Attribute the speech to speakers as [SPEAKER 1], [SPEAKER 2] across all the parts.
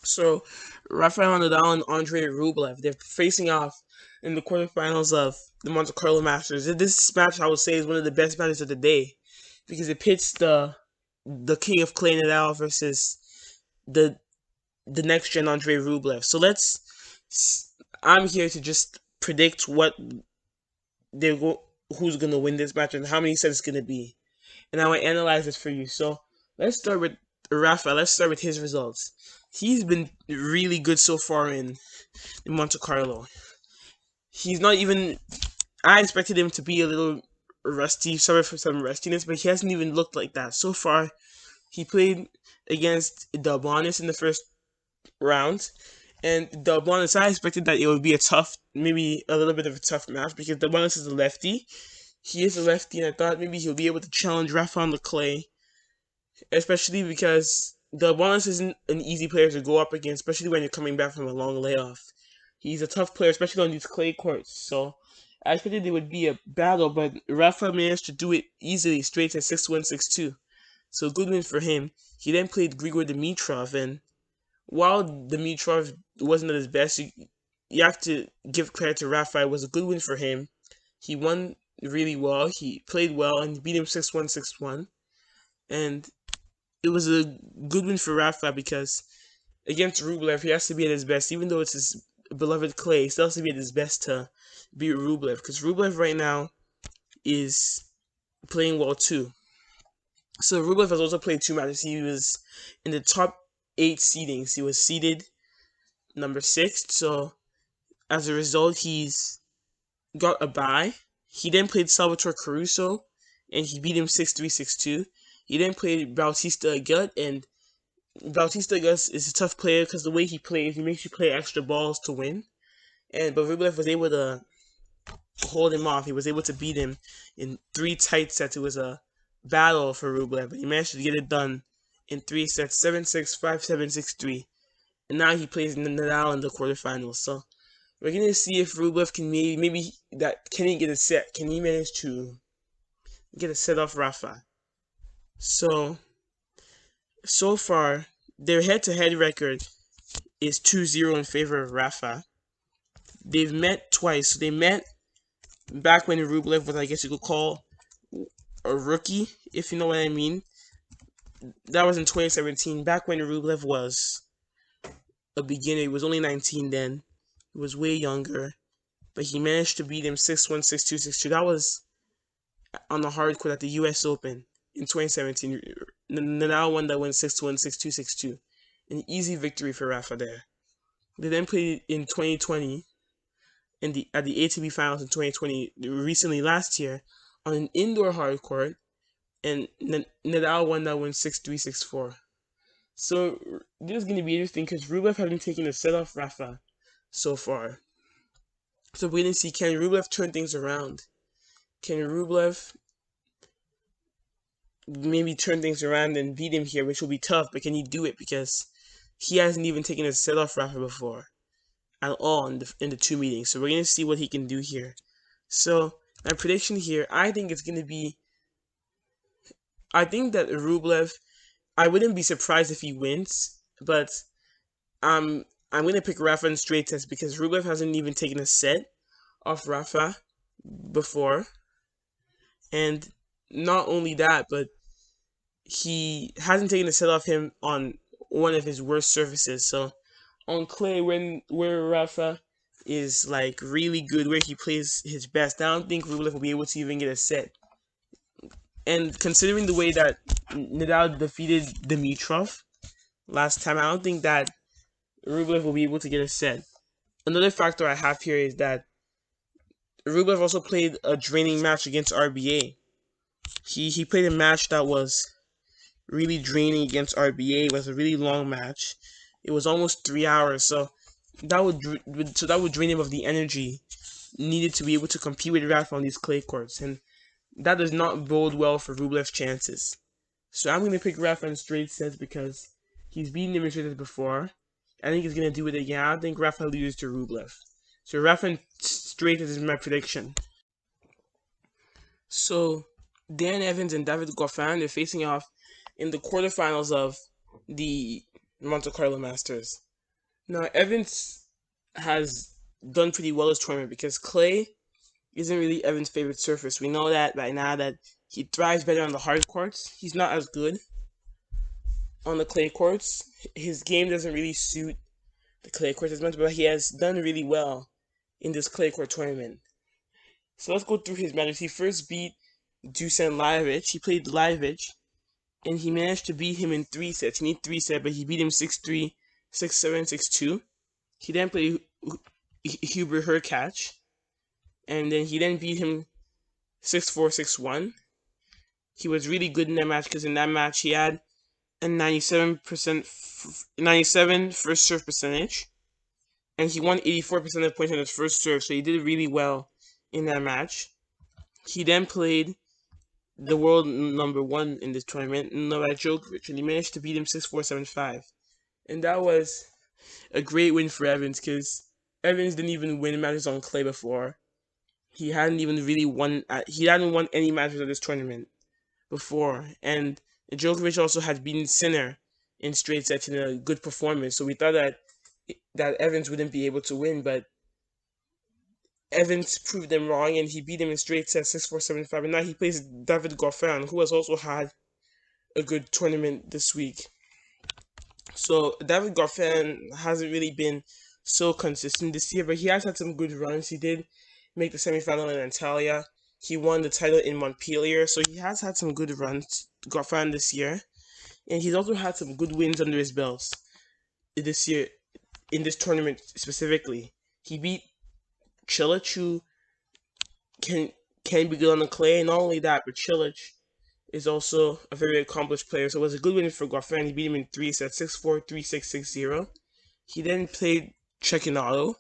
[SPEAKER 1] So Rafael Nadal and Andrey Rublev, they're facing off in the quarterfinals of the Monte Carlo Masters. This match, I would say, is one of the best matches of the day because it pits the king of clay Nadal versus the the next gen Andrey Rublev. So I'm here to just predict they go who's gonna win this match and how many sets it's gonna be, and I will analyze this for you. So let's start with Rafa. Let's start with his results. He's been really good so far in Monte Carlo. He's not even. I expected him to be a little rusty. Sorry for some rustiness, but he hasn't even looked like that so far. He played against Delbonis in the first round, and Delbonis. I expected that it would be a tough, maybe a little bit of a tough match because Delbonis is a lefty. He is a lefty, and I thought maybe he'll be able to challenge Rafa on the clay, especially because Delbonis isn't an easy player to go up against, especially when you're coming back from a long layoff. He's a tough player, especially on these clay courts. So I expected there would be a battle, but Rafa managed to do it easily, straight to 6-1, 6-2. So good win for him. He then played Grigor Dimitrov, and while Dimitrov wasn't at his best, you have to give credit to Rafa. It was a good win for him. He won really well. He played well and beat him 6-1, 6-1. And it was a good win for Rafa because against Rublev, he has to be at his best. Even though it's his beloved clay, he still has to be at his best to beat Rublev. Because Rublev right now is playing well too. So Rublev has also played two matches. He was in the top 8 seedings. He was seeded number 6. So as a result, he's got a bye. He then played Salvatore Caruso, and he beat him 6-3, 6-2. He then played Bautista Agut, and Bautista Agut is a tough player because the way he plays, he makes you play extra balls to win. But Rublev was able to hold him off. He was able to beat him in 3 tight sets. It was a battle for Rublev, but he managed to get it done in 3 sets, 7-6, 5-7, 6-3. And now he plays Nadal in the quarterfinals. So we're gonna see if Rublev can maybe that can he get a set? Can he manage to get a set off Rafa? So far their head-to-head record is 2-0 in favor of Rafa. They've met twice. So they met back when Rublev was, I guess you could call, a rookie, if you know what I mean. That was in 2017, back when Rublev was a beginner. He was only 19 then. He was way younger. But he managed to beat him 6-1, 6-2, 6-2. That was on the hard court at the US Open in 2017. Nadal won that win 6-1, 6-2, 6-2. An easy victory for Rafa there. They then played in 2020 at the ATP Finals in 2020, recently last year, on an indoor hard court, and Nadal won that one 6-3, 6-4. So this is going to be interesting because Rublev hasn't taken a set off Rafa so far. So we're going to see, can Rublev turn things around? Can Rublev maybe turn things around and beat him here, which will be tough, but can he do it? Because he hasn't even taken a set off Rafa before at all in the 2 meetings. So we're going to see what he can do here. So my prediction here, I think it's going to be, I think that Rublev, I wouldn't be surprised if he wins, but I'm going to pick Rafa in straight test because Rublev hasn't even taken a set off Rafa before. And not only that, but he hasn't taken a set off him on one of his worst surfaces. So on clay, where Rafa is like really good, where he plays his best, I don't think Rublev will be able to even get a set. And considering the way that Nadal defeated Dimitrov last time, I don't think that Rublev will be able to get a set. Another factor I have here is that Rublev also played a draining match against RBA. He played a match that was really draining against RBA. It was a really long match. It was almost 3 hours, so that would drain him of the energy needed to be able to compete with Rafa on these clay courts, and that does not bode well for Rublev's chances. So I'm going to pick Rafa in straight sets because he's beaten him in straight sets before. I think he's going to do it again. I don't think Rafa loses to Rublev. So Rafa in straight sets is my prediction. So Dan Evans and David Goffin, they're facing off in the quarterfinals of the Monte Carlo Masters. Now Evans has done pretty well this tournament because clay isn't really Evans' favorite surface. We know that right now that he thrives better on the hard courts. He's not as good on the clay courts. His game doesn't really suit the clay courts as much, but he has done really well in this clay court tournament. So let's go through his matches. He first beat Dusan Lajovic. He played Lajovic, and he managed to beat him in 3 sets. He needed 3 sets, but he beat him 6-3, 6-7, 6-2. He then played Hubert Hurkacz, and then he then beat him 6-4, 6-1. He was really good in that match because in that match he had a 97 first serve percentage, and he won 84% of points on his first serve, so he did really well in that match. He then played the world number one in this tournament, Novak Djokovic, and he managed to beat him 6-4, 7-5. And that was a great win for Evans because Evans didn't even win matches on clay before. He hadn't even really won. He hadn't won any matches of this tournament before, and Djokovic also had beaten Sinner in straight sets in a good performance. So we thought that Evans wouldn't be able to win, but Evans proved them wrong, and he beat him in straight sets 6-4, 7-5. And now he plays David Goffin, who has also had a good tournament this week. So David Garfield hasn't really been so consistent this year, but he has had some good runs. He did make the semifinal in Antalya. He won the title in Montpellier, so he has had some good runs, Garfield, this year, and he's also had some good wins under his belts this year in this tournament specifically. He beat Cilic, who can be good on the clay, and not only that, but Cilic is also a very accomplished player. So it was a good win for Gorfan. He beat him in 3 sets, 6-4, 3-6, 6-0. He then played Cecchinato,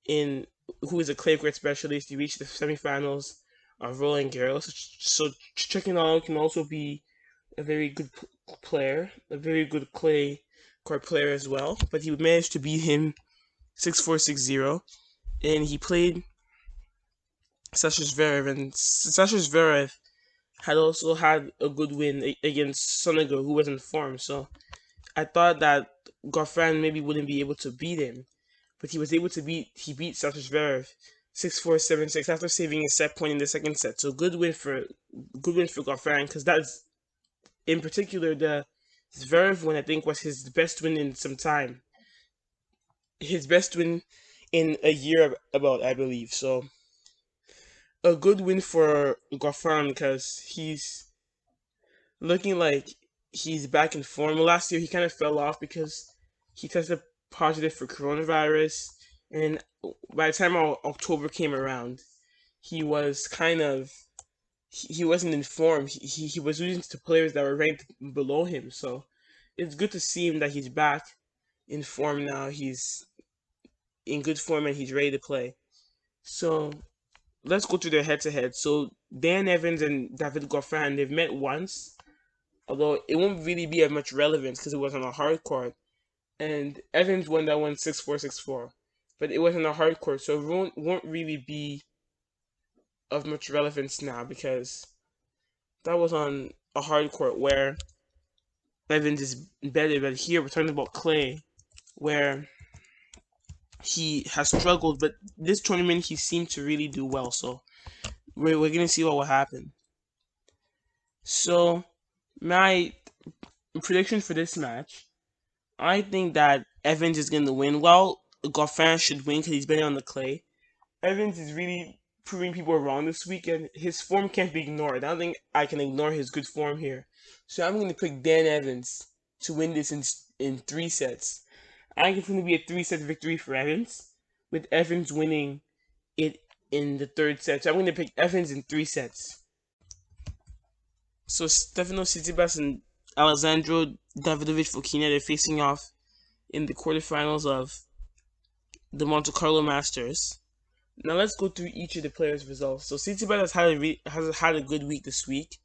[SPEAKER 1] who is a clay court specialist. He reached the semifinals of Roland Garros. So Cecchinato can also be a very good player, a very good clay court player as well. But he managed to beat him 6-4, 6-0. And he played Sasha Zverev, and Sasha Zverev had also had a good win against Sonego, who was in form. So I thought that Gorfan maybe wouldn't be able to beat him, but he was able to beat Sasha Zverev 6-4, 7-6 after saving a set point in the second set. So good win for Gorfan, because that's in particular the Zverev win, I think, was his best win in some time. His best win in a year about, I believe. So a good win for Goffin because he's looking like he's back in form. Last year he kind of fell off because he tested positive for coronavirus, and by the time October came around, he was kind of he wasn't in form. He was losing to players that were ranked below him. So it's good to see him that he's back in form now. He's in good form and he's ready to play. So let's go to their head-to-head. So Dan Evans and David Goffin, they've met once, although it won't really be of much relevance because it was on a hard court. And Evans won that one 6-4, 6-4. But it was on a hard court, so it won't really be of much relevance now because that was on a hard court where Evans is better. But here we're talking about clay, where he has struggled, but this tournament he seemed to really do well. So we're going to see what will happen. So my prediction for this match, I think that Evans is going to win. Well, Goffin should win because he's better on the clay. Evans is really proving people wrong this week, and his form can't be ignored. I don't think I can ignore his good form here. So I'm going to pick Dan Evans to win this in 3 sets. I think it's going to be a 3-set victory for Evans, with Evans winning it in the third set. So I'm going to pick Evans in 3 sets. So Stefanos Tsitsipas and Alessandro Davidovich Fokina, they're facing off in the quarterfinals of the Monte Carlo Masters. Now let's go through each of the players' results. So Tsitsipas has had a good week this week.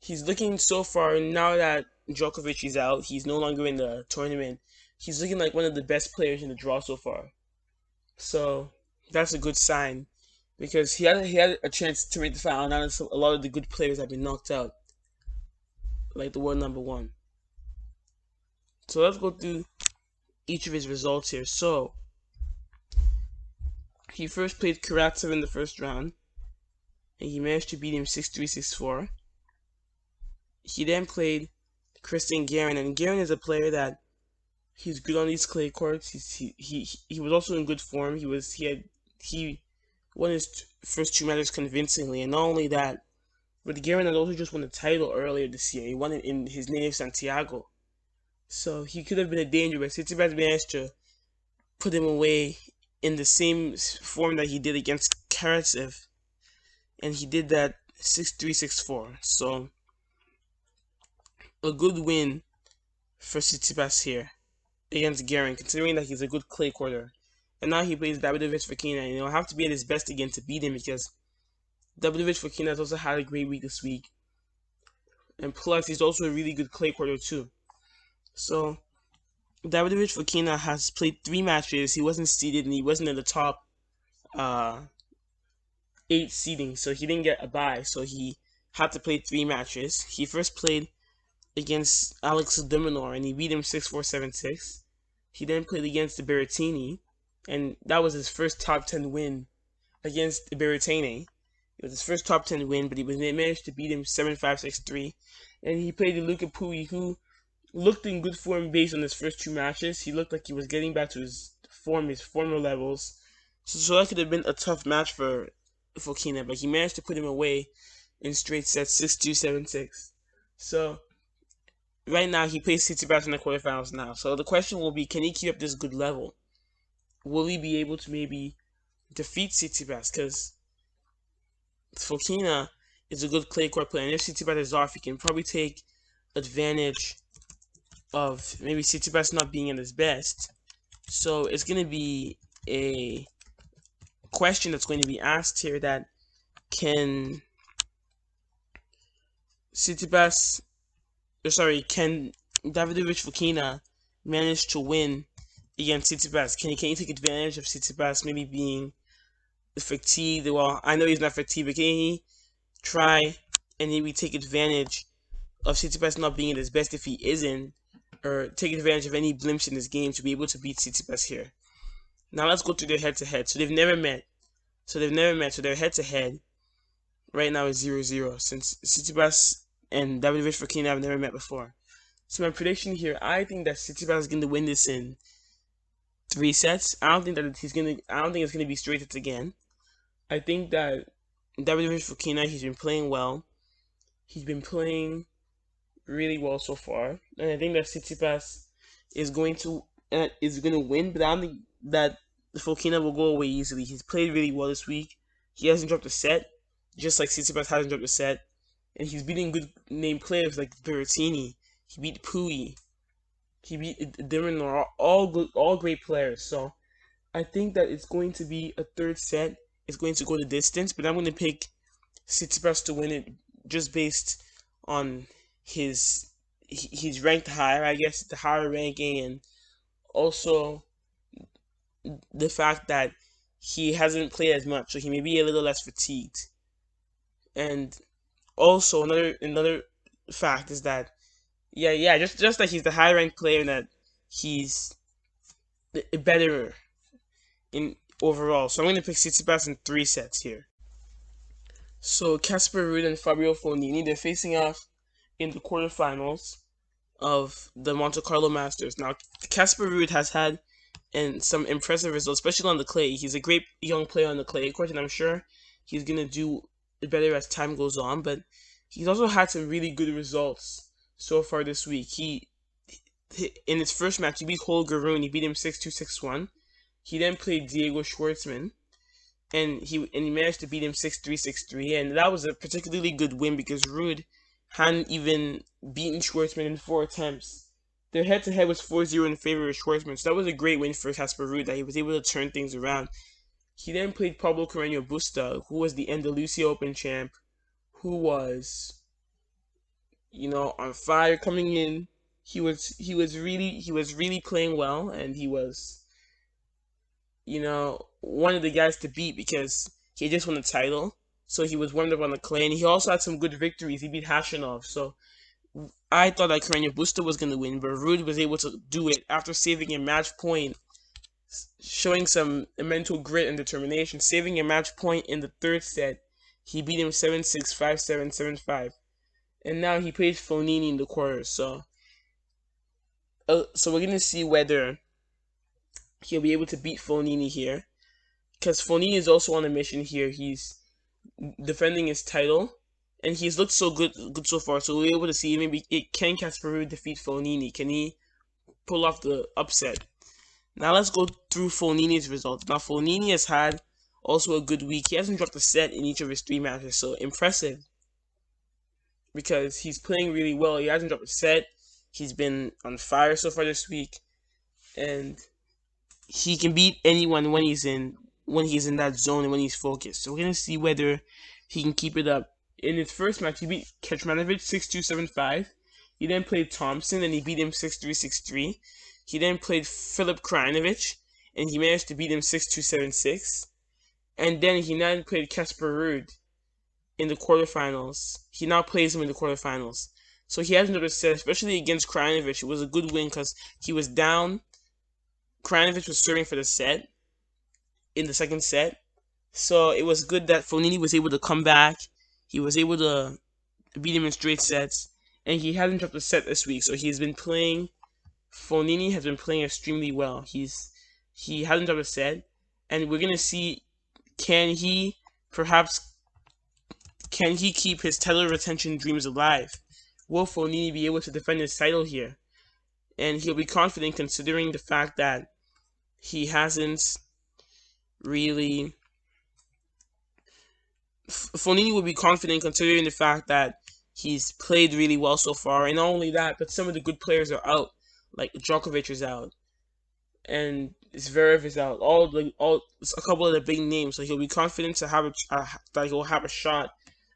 [SPEAKER 1] He's looking so far, now that Djokovic is out, he's no longer in the tournament. He's looking like one of the best players in the draw so far. So that's a good sign because he had a chance to make the final. Now a lot of the good players have been knocked out, like the world number one. So let's go through each of his results here. So he first played Karatsev in the first round, and he managed to beat him 6-3, 6-4. He then played Christian Garin, and Garin is a player that he's good on these clay courts. He was also in good form. He won his first two matches convincingly, and not only that, but Garin had also just won a title earlier this year. He won it in his native Santiago, so he could have been a danger, but Tsitsipas managed to put him away in the same form that he did against Karatsev, and he did that 6-3, 6-4. So a good win for Tsitsipas here against Garin, considering that he's a good clay quarter. And now he plays Davidovich Fokina, and he'll have to be at his best again to beat him, because Davidovich Fokina has also had a great week this week. And plus, he's also a really good clay quarter too. So Davidovich Fokina has played 3 matches. He wasn't seeded, and he wasn't in the top 8 seeding, so he didn't get a bye. So he had to play 3 matches. He first played against Alex de Minaur, and he beat him 6-4, 7-6. He then played against Berrettini, and that was his first top 10 win against Berrettini. It was his first top 10 win, but he managed to beat him 7-5, 6-3. And he played Luca Pouille, who looked in good form based on his first 2 matches. He looked like he was getting back to his form, his former levels. So that could have been a tough match for Fokina, but he managed to put him away in straight sets, 6-2, 7-6. So right now, he plays Tsitsipas in the quarterfinals now. So the question will be, can he keep up this good level? Will he be able to maybe defeat Tsitsipas? Because Fokina is a good clay court player, and if Tsitsipas is off, he can probably take advantage of maybe Tsitsipas not being at his best. So it's going to be a question that's going to be asked here, that can can Davidovich Fokina manage to win against Tsitsipas? Can he take advantage of Tsitsipas maybe being fatigued? Well, I know he's not fatigued, but can he try and maybe take advantage of Tsitsipas not being at his best if he isn't, or take advantage of any blimps in his game to be able to beat Tsitsipas here? Now let's go to their head-to-head. So they've never met. So their head-to-head right now is 0-0, since Tsitsipas and Davidovich Fokina have never met before. So my prediction here, I think that Tsitsipas is going to win this in 3 sets. I don't think it's going to be straight sets again. I think that Davidovich Fokina, he's been playing well. He's been playing really well so far, and I think that Tsitsipas is going to win. But I don't think that Fokina will go away easily. He's played really well this week. He hasn't dropped a set, just like Tsitsipas hasn't dropped a set, and he's beating good name players like Berrettini. He beat Pouille. He beat de Minaur, all great players. So I think that it's going to be a third set. It's going to go the distance, but I'm going to pick Tsitsipas to win it just based on he's ranked higher, I guess, the higher ranking, and also the fact that he hasn't played as much, so he may be a little less fatigued. And also another fact is that just that he's the high ranked player, and that he's better in overall. So I'm going to pick Tsitsipas in 3 sets here. So Casper Ruud and Fabio Fognini, they're facing off in the quarterfinals of the Monte Carlo Masters. Now, Casper Ruud has had some impressive results, especially on the clay. He's a great young player on the clay court, and I'm sure he's going to do better as time goes on. But he's also had some really good results so far this week. He in his first match, he beat Holger Rune. He beat him 6-2, 6-1. He then played Diego Schwartzman, and he managed to beat him 6-3, 6-3. And that was a particularly good win because Ruud hadn't even beaten Schwartzman in 4 attempts. Their head-to-head was 4-0 in favor of Schwartzman, so that was a great win for Casper Ruud, that he was able to turn things around. He then played Pablo Carreño Busta, who was the Andalusia Open champ, who was, on fire coming in. He was really playing well, and he was, one of the guys to beat because he just won the title. So he was warmed up on the clay, and he also had some good victories. He beat Hashanov, so I thought that Carreño Busta was going to win, but Ruud was able to do it after saving a match point, showing some mental grit and determination, saving a match point in the third set. He beat him 7-6, 5-7, 7-5. And now he plays Fognini in the quarters. So we're going to see whether he'll be able to beat Fognini here. Because Fognini is also on a mission here. He's defending his title. And he's looked so good so far. So we're able to see maybe can Casper Ruud defeat Fognini? Can he pull off the upset? Now let's go through Fognini's results. Now Fognini has had also a good week. He hasn't dropped a set in each of his 3 matches. So impressive. Because he's playing really well. He hasn't dropped a set. He's been on fire so far this week. And he can beat anyone when he's in that zone and when he's focused. So we're gonna see whether he can keep it up. In his first match, he beat Kecmanovic 6-2, 7-5. He then played Thompson and he beat him 6-3, 6-3. He then played Filip Krajinovic and he managed to beat him 6-2, 7-6. And then he now played Casper Ruud in the quarterfinals. He now plays him in the quarterfinals. So he hasn't done a set, especially against Krajinovic. It was a good win because he was down. Krajinovic was serving for the set in the second set. So it was good that Fognini was able to come back. He was able to beat him in straight sets. And he hasn't dropped a set this week. So he's been playing. Fognini has been playing extremely well. He hasn't dropped a set. And we're going to see, can he keep his title retention dreams alive? Will Fognini be able to defend his title here? And he'll be confident considering the fact that he hasn't really... Fognini will be confident considering the fact that he's played really well so far. And not only that, but some of the good players are out. Like Djokovic is out. And Zverev is out. A couple of the big names. So he'll be confident to have that he'll have a shot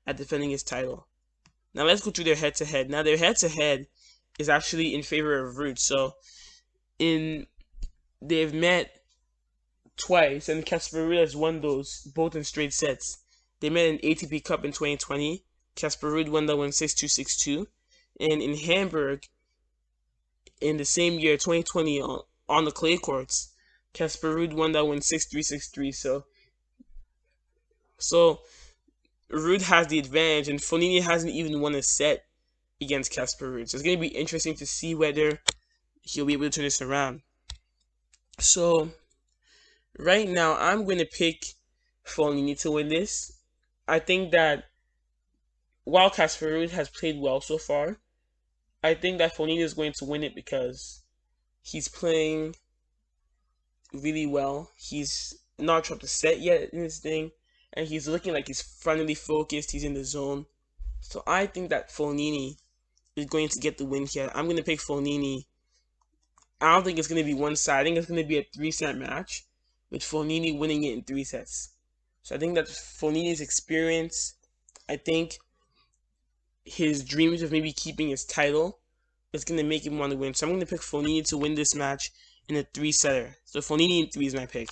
[SPEAKER 1] at defending his title. Now let's go through their head-to-head. Now their head-to-head is actually in favor of Ruud. So they've met twice, and Casper Ruud has won those both in straight sets. They met in ATP Cup in 2020. Casper Ruud won that one 6-2, 6-2. And in Hamburg, in the same year, 2020, on the clay courts, Casper Ruud won that one 6-3, 6-3. So Ruud has the advantage, and Fognini hasn't even won a set against Casper Ruud. So it's going to be interesting to see whether he'll be able to turn this around. So right now, I'm going to pick Fognini to win this. I think that while Casper Ruud has played well so far, I think that Fognini is going to win it because he's playing really well. He's not dropped a set yet in this thing, and he's looking like he's finally focused. He's in the zone. So I think that Fognini is going to get the win here. I'm going to pick Fognini. I don't think it's going to be one side. I think it's going to be a 3-set match with Fognini winning it in 3 sets. So I think that Fognini's experience, I think his dreams of maybe keeping his title is going to make him want to win. So I'm going to pick Fognini to win this match in a 3-setter. So Fognini in 3 is my pick.